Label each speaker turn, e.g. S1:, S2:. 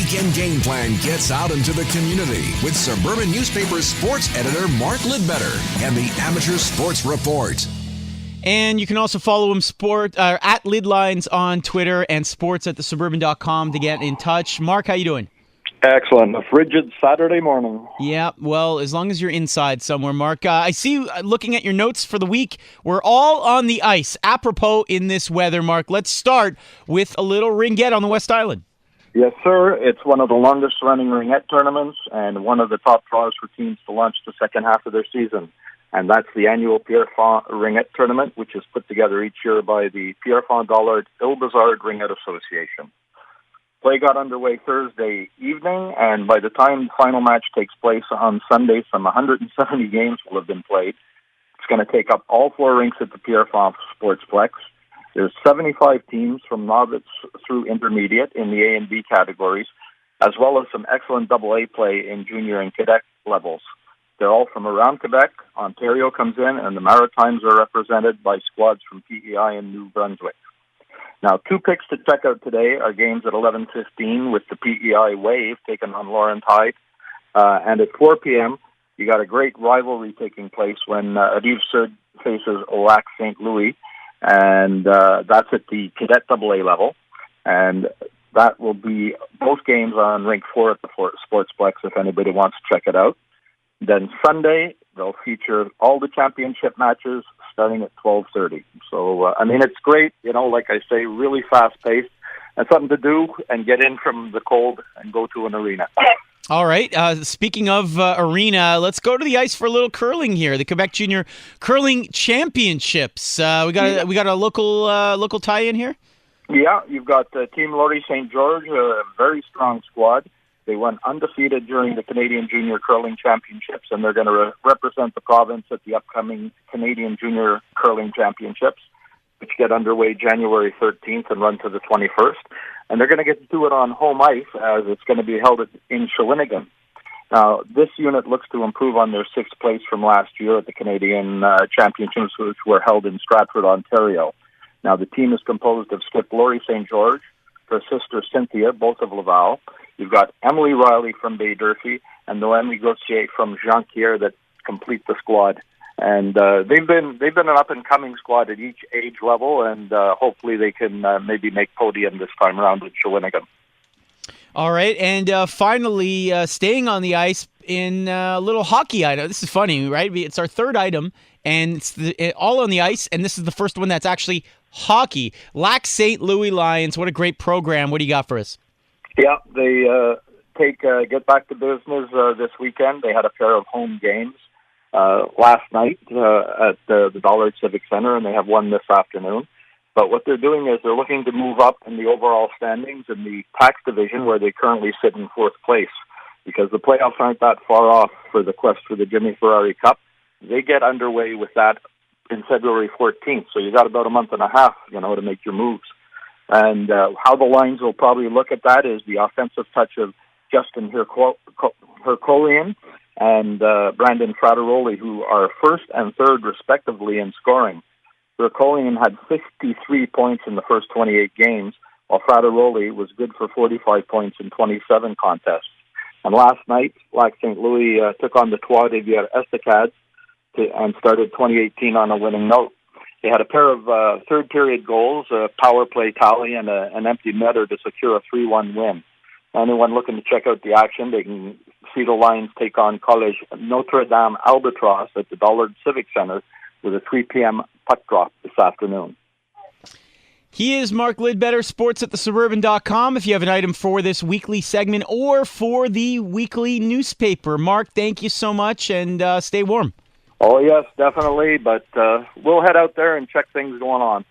S1: weekend game plan gets out into the community with Suburban Newspaper sports editor Mark Lidbetter and the Amateur Sports Report.
S2: And you can also follow him at Lidlines on Twitter and sports@thesuburban.com to get in touch. Mark, how you doing?
S3: Excellent. A frigid Saturday morning.
S2: Yeah, well, as long as you're inside somewhere, Mark. I see you looking at your notes for the week. We're all on the ice. Apropos in this weather, Mark, let's start with a little ringette on the West Island.
S3: Yes, sir. It's one of the longest-running ringette tournaments and one of the top draws for teams to launch the second half of their season. And that's the annual Pierrefonds Ringette Tournament, which is put together each year by the Pierrefonds-Dollard-Ilbazard Ringette Association. Play got underway Thursday evening, and by the time the final match takes place on Sunday, some 170 games will have been played. It's going to take up all four rinks at the Pierrefonds Sportsplex. There's 75 teams from novice through intermediate in the A and B categories, as well as some excellent AA play in junior and cadet levels. They're all from around Quebec. Ontario comes in, and the Maritimes are represented by squads from PEI and New Brunswick. Now, two picks to check out today are games at 11:15 with the PEI Wave taking on Lawrence Hyde. And at 4 p.m., you got a great rivalry taking place when Rive Sud faces Lac St. Louis, and that's at the cadet AA level. And that will be both games on Rink 4 at the Sportsplex if anybody wants to check it out. Then Sunday, they'll feature all the championship matches starting at 12:30. So, it's great, like I say, really fast-paced and something to do and get in from the cold and go to an arena.
S2: All right. Speaking of arena, let's go to the ice for a little curling here. The Quebec Junior Curling Championships. We got a local tie-in here? Yeah,
S3: you've got Team Laurier St. George, a very strong squad. They went undefeated during the Canadian Junior Curling Championships, and they're going to represent the province at the upcoming Canadian Junior Curling Championships, which get underway January 13th and run to the 21st. And they're going to get to do it on home ice, as it's going to be held in Shawinigan. Now, this unit looks to improve on their sixth place from last year at the Canadian Championships, which were held in Stratford, Ontario. Now, the team is composed of Skip Laurier St. George, her sister Cynthia, both of Laval. You've got Emily Riley from Bay Durfee and Noemi Gauthier from Jonquière that complete the squad. And they've been an up-and-coming squad at each age level, and hopefully they can maybe make podium this time around at Shawinigan.
S2: All right, and finally, staying on the ice in a little hockey item. This is funny, right? It's our third item, and it's all on the ice, and this is the first one that's actually hockey. Lac St. Louis Lions, what a great program. What do you got for us?
S3: Yeah, they get back to business this weekend. They had a pair of home games last night at the Dollard Civic Center, and they have one this afternoon. But what they're doing is they're looking to move up in the overall standings in the tax division, where they currently sit in fourth place, because the playoffs aren't that far off for the quest for the Jimmy Ferrari Cup. They get underway with that in February 14th, so you got about a month and a half, to make your moves. And how the Lions will probably look at that is the offensive touch of Justin Hercolian and Brandon Frateroli, who are first and third, respectively, in scoring. Hercolian had 53 points in the first 28 games, while Frateroli was good for 45 points in 27 contests. And last night, Lac St. Louis took on the Trois Rivières Estacades and started 2018 on a winning note. They had a pair of third-period goals, a power play tally, and an empty netter to secure a 3-1 win. Anyone looking to check out the action, they can see the Lions take on College Notre Dame Albatross at the Dollard Civic Center with a 3 p.m. puck drop this afternoon.
S2: He is Mark Lidbetter, sports@thesuburban.com. If you have an item for this weekly segment or for the weekly newspaper. Mark, thank you so much, and stay warm.
S3: Oh, yes, definitely, but we'll head out there and check things going on.